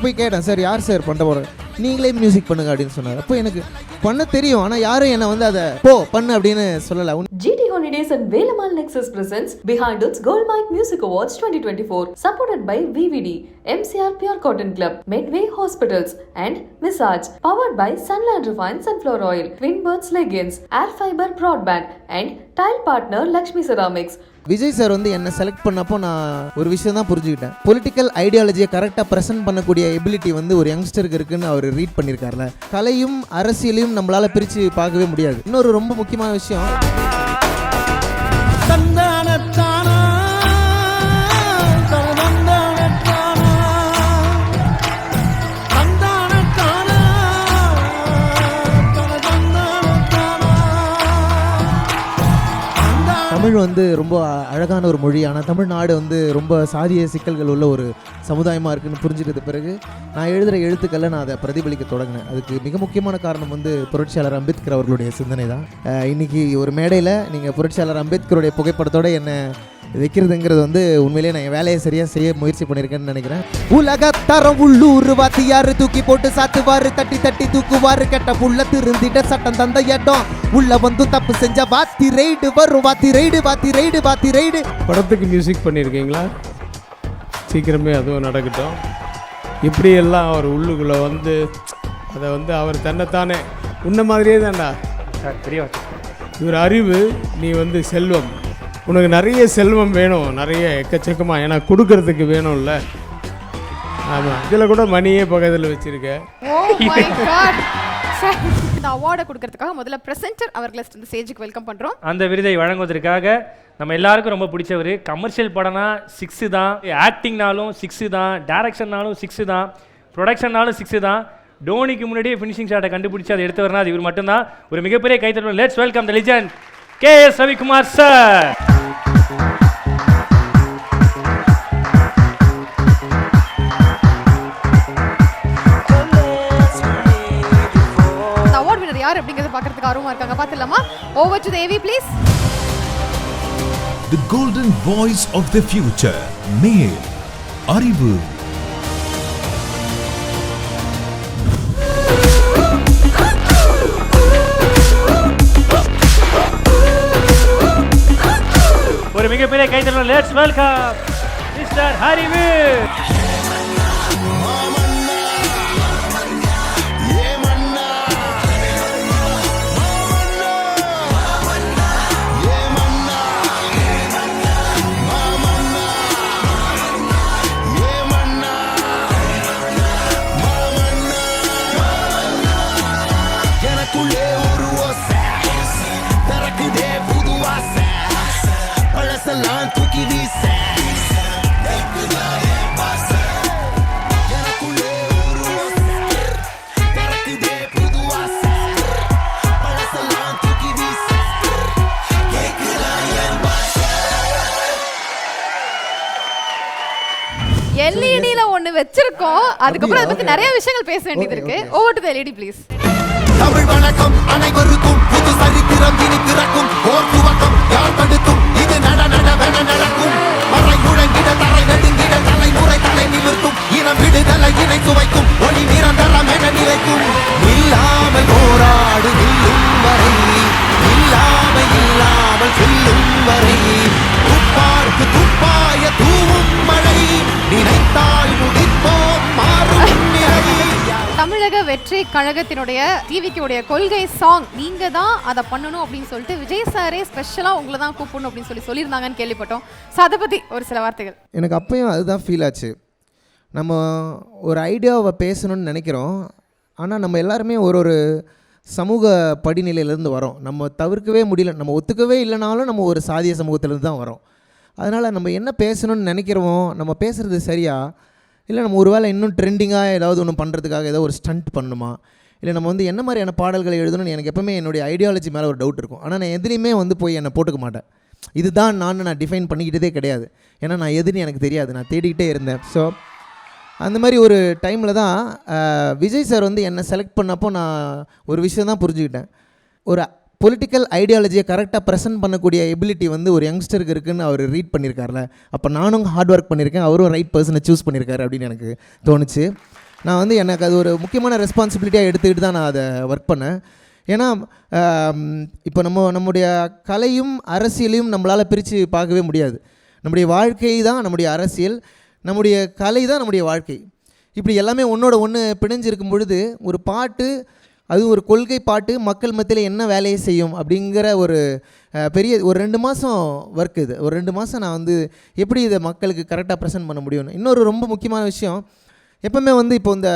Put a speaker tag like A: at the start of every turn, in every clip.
A: போய் கேட்டேன், சார் யார் சார் பண்ண போகிறேன், நீங்களே மியூசிக் பண்ணுங்க அப்படின்னு சொன்னார். அப்போ எனக்கு பண்ண தெரியும், ஆனால் யாரும் என்னை வந்து அதை பண்ணு அப்படின்னு சொல்லலை.
B: GT Holidays and Velamal Nexus presents Behind Its Gold Mike Music Awards 2024, supported by VVD, MCR Pure Cotton Club, Medway Hospitals and Visage, powered by Sunland Refined Sunflower Oil, Twinbirds Leggings, Air Fiber Broadband and tile partner Lakshmi Ceramics.
A: Vijay sir வந்து என்னை select பண்ணப்போ நான் ஒரு விஷயம் தான் புரிஞ்சுக்கிட்டேன். Political ஐடியாலஜியை கரெக்டாக present பண்ணக்கூடிய எபிலிட்டி வந்து ஒரு யங்ஸ்டருக்கு இருக்குன்னு அவர் ரீட் பண்ணியிருக்காருல. கலையும் அரசியலையும் நம்மளால் பிரித்து பார்க்கவே முடியாது. இன்னொரு ரொம்ப முக்கியமான விஷயம், தமிழ் வந்து ரொம்ப அழகான ஒரு மொழி. ஆனால் தமிழ்நாடு வந்து ரொம்ப சாதிய சிக்கல்கள் உள்ள ஒரு சமுதாயமாக இருக்குதுன்னு புரிஞ்சுக்கிட்ட பிறகு நான் எழுதுகிற எழுத்துக்களை நான் அதை பிரதிபலிக்க தொடங்கினேன். அதுக்கு மிக முக்கியமான காரணம் வந்து புரட்சியாளர் அம்பேத்கர் அவர்களுடைய சிந்தனை தான். இன்றைக்கி ஒரு மேடையில் நீங்கள் புரட்சியாளர் அம்பேத்கருடைய புகைப்படத்தோடு என்னை வைக்கிறதுங்கிறது வந்து உண்மையிலேயே நான் என் வேலையை சரியாக செய்ய முயற்சி பண்ணியிருக்கேன்னு நினைக்கிறேன். உலகத்தரம் உள்ளூர் வாத்தியாரு தூக்கி போட்டு சாத்துவாரு, தட்டி தட்டி தூக்குவாரு, கெட்ட புள்ள திருந்திட்ட சட்டம் தந்த இடம் உள்ள வந்து தப்பு செஞ்ச வாத்தி ரைடு வரும், வாத்தி ரைடு வாத்தி ரைடு வாத்தி ரைடு.
C: படத்துக்கு மியூசிக் பண்ணியிருக்கீங்களா? சீக்கிரமே அதுவும் நடக்கட்டும். இப்படியெல்லாம் அவர் உள்ளுக்குள்ளே வந்து அதை வந்து அவர் தன்னைத்தானே உன்ன மாதிரியே தான்டா இவர் அறிவு, நீ வந்து செல்வம், உனக்கு நிறைய செல்வம் வேணும், நிறைய எக்கச்சக்கமாக, ஏன்னா கொடுக்கறதுக்கு வேணும்ல. ஆமாம், இதில் கூட மணியே பக்கத்தில் வச்சுருக்கேன்.
D: இந்த அவார்டை கொடுக்கறதுக்காக முதல்ல பிரசன்டர் அவர்களை இந்த ஸ்டேஜுக்கு வெல்கம் பண்ணுறோம்.
E: அந்த விருதை வழங்குவதற்காக நம்ம எல்லாருக்கும் ரொம்ப பிடிச்சவர். கமர்ஷியல் படம்னா 6 தான், ஆக்டிங்னாலும் 6 தான், டைரக்ஷன்னாலும் 6 தான், ப்ரொடக்ஷன்னாலும் 6 தான். டோனிக்கு முன்னாடியே ஃபினிஷிங் ஷாட்டை கண்டுபிடிச்சி அதை எடுத்தவர்னா அது இவர் மட்டும்தான். ஒரு மிகப்பெரிய கைத்தட்டல். Let's welcome the legend KS Ravikumar sir.
D: Award வினர் யார் அப்படிங்கறத பார்க்கிறதுக்கு ஆர்வமா இருக்காங்க. பார்த்துடலாமா? Over to the AV please.
F: The golden voice of the future, male அறிவு.
E: ஒரு மிகப்பெரிய கைத்தட்டல். Let's welcome mister Arivu.
D: LED-ல ஒன்னு வச்சிருக்கோம். அதுக்கப்புறம் அதை பத்தி நிறைய விஷயங்கள் பேச வேண்டியது இருக்கு. Over to the LED please.
G: Tamil வணக்கம் அனைவருக்கும், புது சரித்திரம் இனி பிறக்கும், ஓர் துவக்கம் யார் தடுக்கும், இது நடவென நடக்கும், மறை முழங்கிட தலை நடுங்கிட தலைமுறை தலை நிமிர்த்தும், இனம் விடுதலை இணை சுவைக்கும், ஒளி நிரந்தரம் என நிலைக்கும், இல்லாமல் போராடு நில்லும் வரை, இல்லாமல் செல்லும் வரை, துப்பார்க்கு துப்பாய தூவும் மழை, நினைத்தால் முடிப்போம் மாறும் நிலை.
D: தமிழக வெற்றி கழகத்தினுடைய டிவிக்குடைய கொள்கை சாங் நீங்க தான் அதை பண்ணணும் அப்படின்னு சொல்லிட்டு விஜய் சாரே ஸ்பெஷலா உங்களை தான் கூப்பிடணும் அப்படின்னு சொல்லியிருந்தாங்கன்னு கேள்விப்பட்டோம். ஸோ அதை பத்தி ஒரு சில வார்த்தைகள்.
A: எனக்கு அப்பயும் அதுதான் ஃபீல் ஆச்சு. நம்ம ஒரு ஐடியாவை பேசணும்னு நினைக்கிறோம், ஆனால் நம்ம எல்லாருமே ஒரு சமூக படிநிலையிலேருந்து வரோம். நம்ம தவிர்க்கவே முடியல, நம்ம ஒத்துக்கவே இல்லைனாலும் நம்ம ஒரு சாதிய சமூகத்திலேருந்து தான் வரோம். அதனால் நம்ம என்ன பேசணும்னு நினைக்கிறோமோ, நம்ம பேசுகிறது சரியா, இல்லை நம்ம ஒரு வேளை இன்னும் ட்ரெண்டிங்காக ஏதாவது ஒன்று பண்ணுறதுக்காக ஏதோ ஒரு ஸ்டண்ட் பண்ணணுமா, இல்லை நம்ம வந்து என்ன மாதிரியான பாடல்களை எழுதணும்னு எனக்கு எப்போவுமே என்னுடைய ஐடியாலஜி மேலே ஒரு டவுட் இருக்கும். ஆனால் நான் எதுலேயுமே வந்து போய் என்னை போட்டுக்க மாட்டேன். இதுதான் நான் டிஃபைன் பண்ணிக்கிட்டதே கிடையாது. ஏன்னா நான் எதுன்னு எனக்கு தெரியாது, நான் தேடிக்கிட்டே இருந்தேன். ஸோ அந்த மாதிரி ஒரு டைமில் தான் விஜய் சார் வந்து என்னை செலக்ட் பண்ணப்போ நான் ஒரு விஷயம் தான் புரிஞ்சுக்கிட்டேன். ஒரு பொலிட்டிக்கல் ஐடியாலஜியை கரெக்டாக ப்ரெசென்ட் பண்ணக்கூடிய எபிலிட்டி வந்து ஒரு யங்ஸ்டருக்கு இருக்குதுன்னு அவர் ரீட் பண்ணியிருக்காருல. அப்போ நானும் ஹார்ட் ஒர்க் பண்ணியிருக்கேன், அவரும் ரைட் பர்சனை சூஸ் பண்ணியிருக்காரு அப்படின்னு எனக்கு தோணுச்சு. நான் வந்து எனக்கு அது ஒரு முக்கியமான ரெஸ்பான்சிபிலிட்டியாக எடுத்துக்கிட்டு தான் நான் அதை ஒர்க் பண்ணேன். ஏன்னா இப்போ நம்முடைய கலையும் அரசியலையும் நம்மளால் பிரித்து பார்க்கவே முடியாது. நம்முடைய வாழ்க்கை தான் நம்முடைய அரசியல், நம்முடைய கலை தான் நம்முடைய வாழ்க்கை. இப்படி எல்லாமே ஒன்றோட ஒன்று பிணைஞ்சிருக்கும் பொழுது ஒரு பாட்டு, அது ஒரு கொள்கை பாட்டு, மக்கள் மத்தியில் என்ன வேலையை செய்யும் அப்படிங்கிற ஒரு பெரிய ஒரு 2 மாதம் ஒர்க் இது. ஒரு 2 மாதம் நான் வந்து எப்படி இதை மக்களுக்கு கரெக்டாக ப்ரெசென்ட் பண்ண முடியும்னு. இன்னொரு ரொம்ப முக்கியமான விஷயம், எப்போவுமே வந்து இப்போ இந்த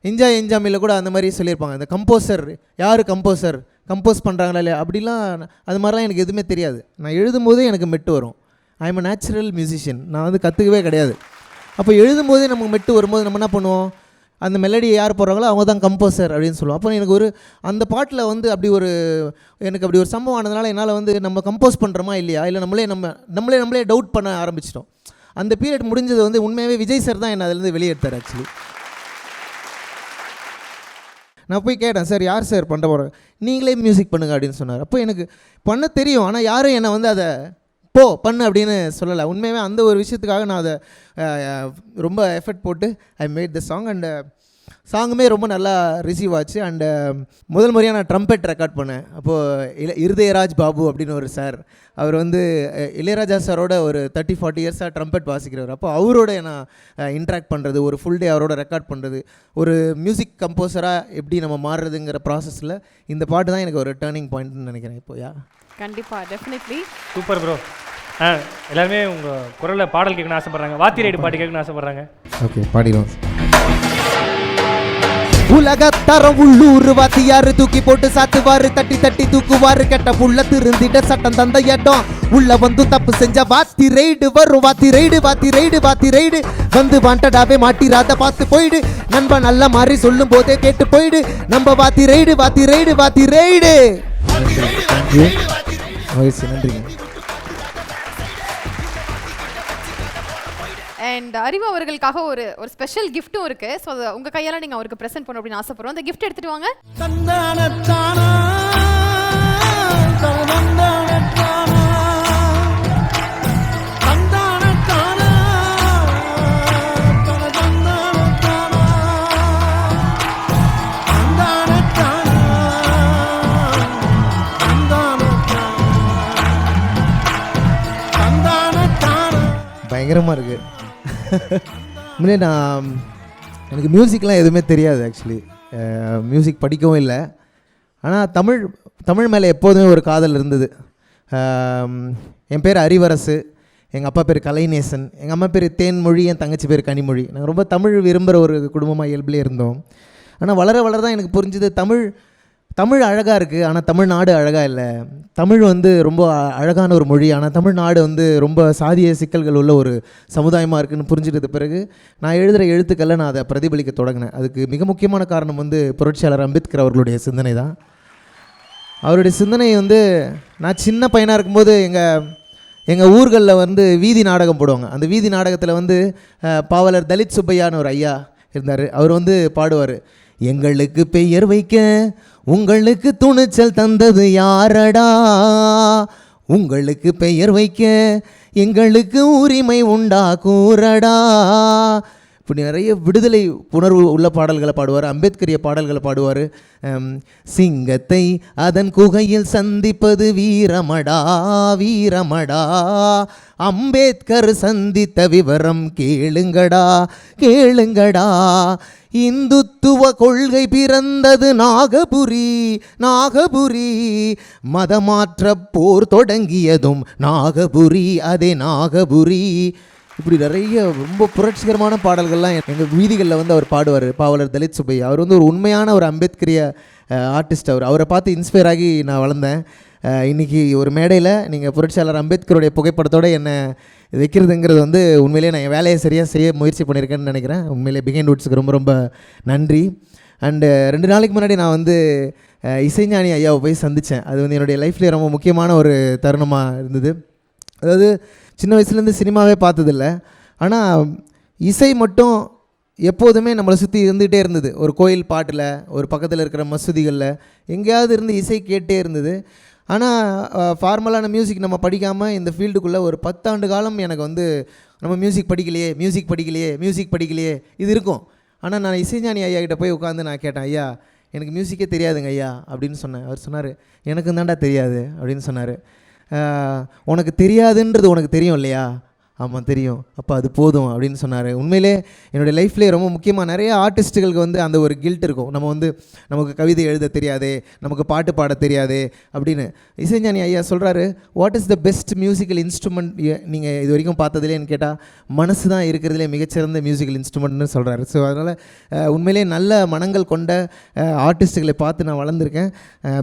A: என்ஜாய் என்ஜாமியில் கூட அந்த மாதிரி சொல்லியிருப்பாங்க, இந்த கம்போசர் யார் கம்போஸ் பண்ணுறாங்களா இல்லையா அப்படிலாம், அது மாதிரிலாம் எனக்கு எதுவுமே தெரியாது. நான் எழுதும்போதே எனக்கு மெட்டு வரும். I am a natural musician. நான் வந்து கற்றுக்கவே கிடையாது. அப்போ எழுதும்போதே நமக்கு மெட்டு வரும்போது நம்ம என்ன பண்ணுவோம், அந்த மெலடியை யார் போடுறாங்களோ அவங்க தான் கம்போசர் அப்படின்னு சொல்லுவோம். அப்போ எனக்கு ஒரு அந்த பாட்டில் வந்து எனக்கு அப்படி ஒரு சம்பவம் ஆனதுனால என்னால் வந்து நம்ம கம்போஸ் பண்ணுறோமா இல்லையா, இல்லை நம்மளே டவுட் பண்ண ஆரம்பிச்சிட்டோம். அந்த பீரியட் முடிஞ்சது வந்து உண்மையாகவே விஜய் சார் தான் என்னை அதிலேருந்து வெளியெடுத்தார். ஆக்சுவலி நான் போய் கேட்டேன், சார் யார் சார் பண்ண போகிறேன், நீங்களே மியூசிக் பண்ணுங்க அப்படின்னு சொன்னார். அப்போ எனக்கு பண்ண தெரியும், ஆனால் யாரும் என்னை வந்து அதை பண்ணு அப்படின்னு சொல்லலை. உண்மையாகவே அந்த ஒரு விஷயத்துக்காக நான் அதை ரொம்ப எஃபர்ட் போட்டு I made the song. And சாங்குமே ரொம்ப நல்லா ரிசீவ் ஆச்சு. அண்டு முதல் முறையாக நான் ட்ரம்பெட் ரெக்கார்ட் பண்ணேன். அப்போது இருதயராஜ் பாபு அப்படின்னு ஒரு சார், அவர் வந்து இளையராஜா சாரோட ஒரு 30-40 இயர்ஸாக ட்ரம்பெட் வாசிக்கிறவர். அப்போ அவரோட நான் இன்ட்ராக்ட் பண்ணுறது, ஒரு ஃபுல் டே அவரோட ரெக்கார்ட் பண்ணுறது, ஒரு மியூசிக் கம்போசராக எப்படி நம்ம மாறுறதுங்கிற ப்ராசஸில் இந்த பாட்டு தான் எனக்கு ஒரு டேர்னிங் பாயிண்ட்னு நினைக்கிறேன். இப்போயா
D: கண்டிப்பாக டெஃபினெட்லி
E: சூப்பர் ப்ரோ. எல்லாருமே உங்கள் குரலில் பாடல் கேட்கணும்னு ஆசைப்பட்றாங்க, வாத்தி ரைடு பாட்டு கேட்கணும்னு ஆசைப்பட்றாங்க.
A: ஓகே, பாடிடுவோம். உலகத்தரம் உள்ளூர் வாத்தியாரு தூக்கி போட்டு சாத்துவாரு, தட்டி தட்டி தூக்குவாரு, கெட்ட புள்ள திருந்திட சட்டம் தந்த இடம் உள்ள வந்து தப்பு செஞ்ச வாத்தி ரைடு வரும். வாத்தி ரைடு வந்து வாண்டடாவே மாட்டிராத பார்த்து போயிடு, நண்பன் நல்ல மாதிரி சொல்லும் போதே கேட்டு போயிடு, நம்ம வாத்தி ரைடு. நன்றிங்க.
D: அண்ட் அறிவு அவர்களுக்காக ஒரு ஸ்பெஷல் கிஃப்ட்டும் இருக்கு. ஸோ அதை உங்கள் கையால் நீங்கள் அவருக்கு ப்ரெசென்ட் பண்ணணும் அப்படின்னு ஆசைப்படுறோம். அந்த கிஃப்ட் எடுத்துகிட்டு வாங்க.
A: பயங்கரமாக இருக்குது. முன்னே எனக்கு மியூசிக்லாம் எதுவுமே தெரியாது. ஆக்சுவலி மியூசிக் படிக்கவும் இல்லை. ஆனால் தமிழ் மேலே எப்போதுமே ஒரு காதல் இருந்தது. என் பேர் அறிவரசு, எங்கள் அப்பா பேர் கலைநேசன், எங்கள் அம்மா பேர் தேன்மொழி, என் தங்கச்சி பேர் கனிமொழி. நாங்கள் ரொம்ப தமிழ் விரும்புகிற ஒரு குடும்பமாக இயல்பிலே இருந்தோம். ஆனால் வளர தான் எனக்கு புரிஞ்சுது, தமிழ் அழகாக இருக்குது, ஆனால் தமிழ்நாடு அழகாக இல்லை. தமிழ் வந்து ரொம்ப அழகான ஒரு மொழி, ஆனால் தமிழ்நாடு வந்து ரொம்ப சாதிய சிக்கல்கள் உள்ள ஒரு சமுதாயமாக இருக்குதுன்னு புரிஞ்சுட்டது பிறகு நான் எழுதுகிற எழுத்துக்களில் நான் அதை பிரதிபலிக்க தொடங்கினேன். அதுக்கு மிக முக்கியமான காரணம் வந்து புரட்சியாளர் அம்பேத்கர் அவர்களுடைய சிந்தனை தான். அவருடைய சிந்தனை வந்து நான் சின்ன பையனாக இருக்கும்போது எங்கள் ஊர்களில் வந்து வீதி நாடகம் போடுவாங்க. அந்த வீதி நாடகத்தில் வந்து பாவலர் தலித் சுப்பையான்னு ஒரு ஐயா இருந்தார். அவர் வந்து பாடுவார், எங்களுக்கு பெயர் வைக்க உங்களுக்கு துணிச்சல் தந்தது யாரடா, உங்களுக்கு பெயர் வைக்க எங்களுக்கு உரிமை உண்டா கூறடா. இப்படி நிறைய விடுதலை உணர்வு உள்ள பாடல்களை பாடுவார், அம்பேத்கரிய பாடல்களை பாடுவார். சிங்கத்தை அதன் குகையில் சந்திப்பது வீரமடா, அம்பேத்கர் சந்தித்த விவரம் கேளுங்கடா, இந்துத்துவ கொள்கை பிறந்தது நாகபுரி, மதமாற்ற போர் தொடங்கியதும் நாகபுரி, அதே நாகபுரி. இப்படி நிறைய ரொம்ப புரட்சிகரமான பாடல்கள்லாம் எங்கள் வீதிகளில் வந்து அவர் பாடுவார். பாவலர் தலித் சுப்பையா அவர் வந்து ஒரு உண்மையான ஒரு அம்பேத்கரிய ஆர்டிஸ்ட். அவரை பார்த்து இன்ஸ்பயர் ஆகி நான் வளர்ந்தேன். இன்றைக்கி ஒரு மேடையில் நீங்கள் புரட்சியாளர் அம்பேத்கருடைய புகைப்படத்தோடு என்னை வைக்கிறதுங்கிறது வந்து உண்மையிலேயே நான் என் வேலையை சரியாக செய்ய முயற்சி பண்ணியிருக்கேன்னு நினைக்கிறேன். உண்மையிலே பிஹைண்ட் வுட்ஸுக்கு ரொம்ப ரொம்ப நன்றி. அண்டு 2 நாளைக்கு முன்னாடி நான் வந்து இசைஞானி ஐயாவை போய் சந்தித்தேன். அது வந்து என்னுடைய லைஃப்லேயே ரொம்ப முக்கியமான ஒரு தருணமாக இருந்தது. அதாவது சின்ன வயசுலேருந்து சினிமாவே பார்த்ததில்ல, ஆனால் இசை மட்டும் எப்போதுமே நம்மளை சுற்றி இருந்துகிட்டே இருந்தது. ஒரு கோயில் பாட்டில், ஒரு பக்கத்தில் இருக்கிற மசூதிகளில் எங்கேயாவது இருந்து இசை கேட்டே இருந்தது. ஆனால் ஃபார்மலான மியூசிக் நம்ம படிக்காமல் இந்த ஃபீல்டுக்குள்ளே ஒரு 10 ஆண்டு காலம் எனக்கு வந்து நம்ம மியூசிக் படிக்கலையே இது இருக்கும். ஆனால் நான் இசைஞானி ஐயா கிட்ட போய் உட்காந்து நான் கேட்டேன், ஐயா எனக்கு மியூசிக்கே தெரியாதுங்க ஐயா அப்படின்னு சொன்னேன். அவர் சொன்னார், எனக்கு தான்டா தெரியாது அப்படின்னு சொன்னார். உனக்கு தெரியாதுன்றது உனக்கு தெரியும் இல்லையா? ஆமாம் தெரியும், அப்போ அது போதும் அப்படின்னு சொன்னார். உண்மையிலே என்னுடைய லைஃப்லேயே ரொம்ப முக்கியமாக நிறைய ஆர்டிஸ்ட்டுகளுக்கு வந்து அந்த ஒரு கில்ட் இருக்கும். நமக்கு கவிதை எழுத தெரியாதே, நமக்கு பாட்டு பாட தெரியாதே அப்படின்னு. இசைஞானி ஐயா சொல்கிறாரு, what is the best musical instrument நீங்கள் இது வரைக்கும் பார்த்ததுலேன்னு கேட்டால் மனசு தான் இருக்கிறதுலே மிகச்சிறந்த மியூசிக்கல் இன்ஸ்ட்ருமெண்ட்னு சொல்கிறாரு. ஸோ அதனால் உண்மையிலே நல்ல மனங்கள் கொண்ட ஆர்டிஸ்ட்டுகளை பார்த்து நான் வளர்ந்துருக்கேன்.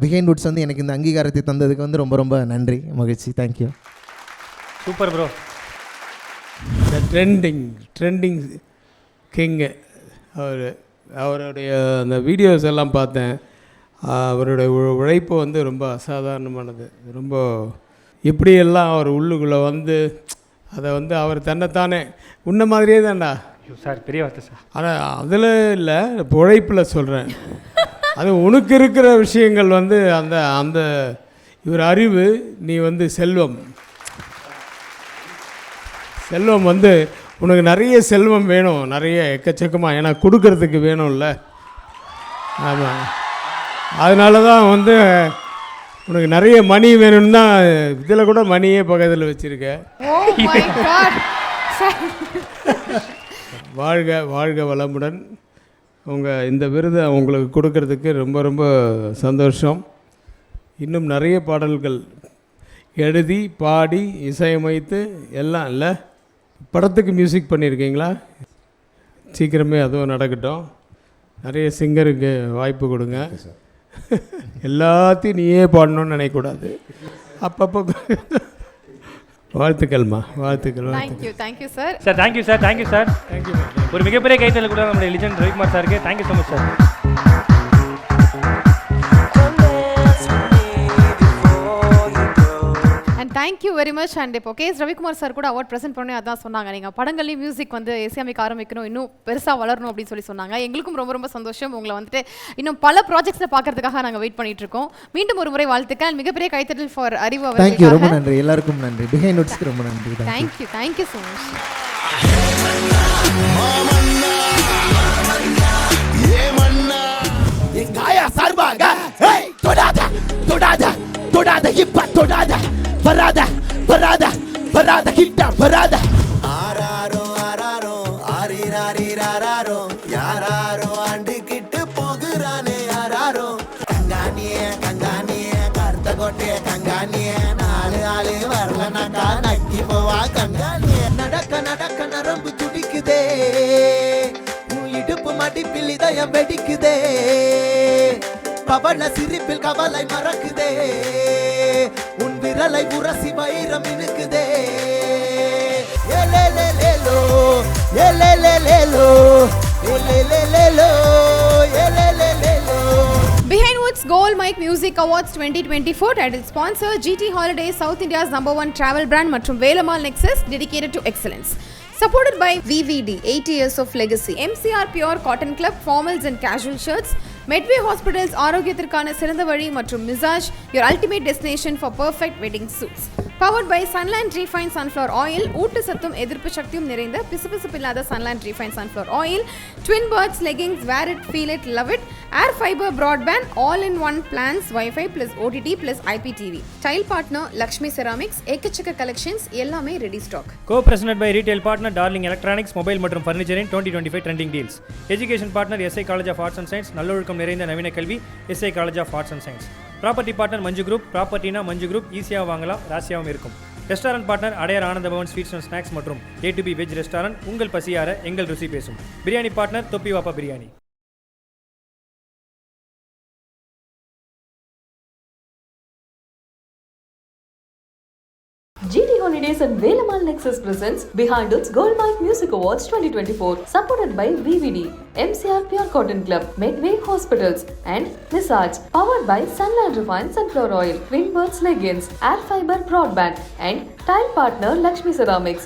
A: பிஹைண்ட் வுட்ஸ் வந்து எனக்கு இந்த அங்கீகாரத்தை தந்ததுக்கு வந்து ரொம்ப ரொம்ப நன்றி, மகிழ்ச்சி. தேங்க்யூ.
E: Super bro.
C: இந்த ட்ரெண்டிங் கிங்கு அவருடைய அந்த வீடியோஸ் எல்லாம் பார்த்தேன். அவருடைய உழைப்பு வந்து ரொம்ப அசாதாரணமானது. ரொம்ப எப்படியெல்லாம் அவர் உள்ளுக்குள்ளே வந்து அதை வந்து அவர் தன்னைத்தானே உன்ன மாதிரியே தான்டா
E: சார், பெரிய வார்த்தை சார்.
C: ஆனால் அதில் இல்லை, இப்போ உழைப்பில் சொல்கிறேன். அது உனக்கு இருக்கிற விஷயங்கள் வந்து அந்த இவர் அறிவு, நீ வந்து செல்வம் வந்து உனக்கு நிறைய செல்வம் வேணும், நிறைய எக்கச்சக்கமாக, ஏன்னா கொடுக்கறதுக்கு வேணும்ல. ஆமாம், அதனால தான் வந்து உனக்கு நிறைய மணி வேணும்னு தான் இதில் கூட மணியே பக்கத்தில் வச்சுருக்க. வாழ்க வளமுடன். உங்கள் இந்த விருதை உங்களுக்கு கொடுக்கறதுக்கு ரொம்ப ரொம்ப சந்தோஷம். இன்னும் நிறைய பாடல்கள் எழுதி பாடி இசையமைத்து எல்லாம் இல்லை, படத்துக்கு மியூசிக் பண்ணியிருக்கீங்களா? சீக்கிரமே அதுவும் நடக்கட்டும். நிறைய சிங்கருக்கு வாய்ப்பு கொடுங்க. எல்லாத்தையும் நீயே பாடணும்னு நினைக்கக்கூடாது. அப்பப்போ வாழ்த்துக்கள்மா, வாழ்த்துக்கள்.
D: Thank you sir.
E: Sir thank you sir, thank you sir, thank you. ஒரு மிகப்பெரிய கைத்தல் கூட நம்முடைய லிஜெண்ட் ரவிக்குமார் சாருக்கு. Thank you so much sir.
D: Thank you very much. And இப்போ கேஎஸ் ரவிக்குமார் சார் கூட அவார்ட் ப்ரெசென்ட் பண்ணி அதான் சொன்னாங்க, நீங்கள் படங்கள்லேயும் மியூசிக் வந்து இசையமைக்க ஆரம்பிக்கணும், இன்னும் பெருசாக வளரணும் அப்படின்னு சொல்லி சொன்னாங்க. எங்களுக்கும் ரொம்ப ரொம்ப சந்தோஷம். உங்களை வந்துட்டு இன்னும் பல ப்ராஜெக்ட்ஸை பார்க்கறதுக்காக நாங்கள் வெயிட் பண்ணிட்டு இருக்கோம். மீண்டும் ஒரு முறை வாழ்த்துக்கள். மிகப்பெரிய கைத்தட்டல் ஃபார் அறிவு அவர்கள்.
A: தேங்க்யூ, ரொம்ப நன்றி எல்லாருக்கும். நன்றி, பிஹைண்ட் வுட்ஸ்க்கு ரொம்ப நன்றி.
D: Thank you so much.
G: எங்காயா சார்பாக தொடாத தொடாத தொடாத இப்ப தொடாத வராத கிட்ட வராத. ஆராரோ ஆரிராரிராரோ யாராரோ ஆண்டு கிட்டு போகுறானே யாராரோ. கங்கானிய கருத்த கொட்டே கங்கானிய 4 ஆளு வரலனாக்கா நக்கி போவா கங்கானிய. நடக்க நரம்பு துடிக்குதே, இடுப்பு மடிப்பில் இதயம் வெடிக்குதே, பவள சிரிப்பில் கவலை மறக்குதே, உன் விரலை உரசி வைரம் இனுக்குதே. ஏலேலேலேலோ ஏலேலேலேலோ ஏலேலேலேலோ ஏலேலேலேலோ.
D: Behind Woods Gold Mic Music Awards 2024 title sponsor GT Holidays, South India's #1 travel brand மற்றும் Velammal Nexus, dedicated to excellence. Supported by VVD, 80 years of legacy. MCR Pure Cotton Club, formals and casual shirts. Medway Hospitals, ஆரோக்கியத்திற்கான சிறந்த வழி மற்றும் மிசாஜ், your ultimate destination for perfect wedding suits. Powered by Sunland Refined Sunflower Oil, ஊட்ட சத்தும் எதிர்ப்பு சக்தியும் நிறைந்த பிசுபிசுப்பில்லாத Sunland Refined Sunflower Oil. Twin Birds leggings, wear it, feel it, love it. Air Fiber Broadband, all-in-one plans, Wi-Fi plus OTT plus IPTV. Tile partner Lakshmi Ceramics, ஏக்கச்சக்க collections, எல்லாமே ready stock.
E: Co-presented by retail partner Darling Electronics, mobile மற்றும் furniture in 2025 trending deals. Education partner SI College of Arts and Science, நல்லொழுக்கம் நிறைந்த நவீன கல்வி SI College of Arts and Science. Property partner Manju group, ப்ராப்பர்ட்டினா Manju group, ஈஸியாக வாங்கலாம், ராசியாகவும் இருக்கும். Restaurant partner Adyar Ananda Pawan sweets and snacks மற்றும் A2B வெஜ் ரெஸ்டாரண்ட், உங்கள் பசியார எங்கள் ருசி பேசும். பிரியாணி பார்ட்னர் தொப்பி வாப்பா biryani.
B: GT Holidays and Velamal Nexus presents Behind Its Gold Mic Music Awards 2024, supported by VVD, MCR Pure Cotton Club, Medway Hospitals and Visage. Powered by Sunland Refined Sunflower Oil, Twin Birds Leggings, Air Fiber Broadband and Tile partner Lakshmi Ceramics.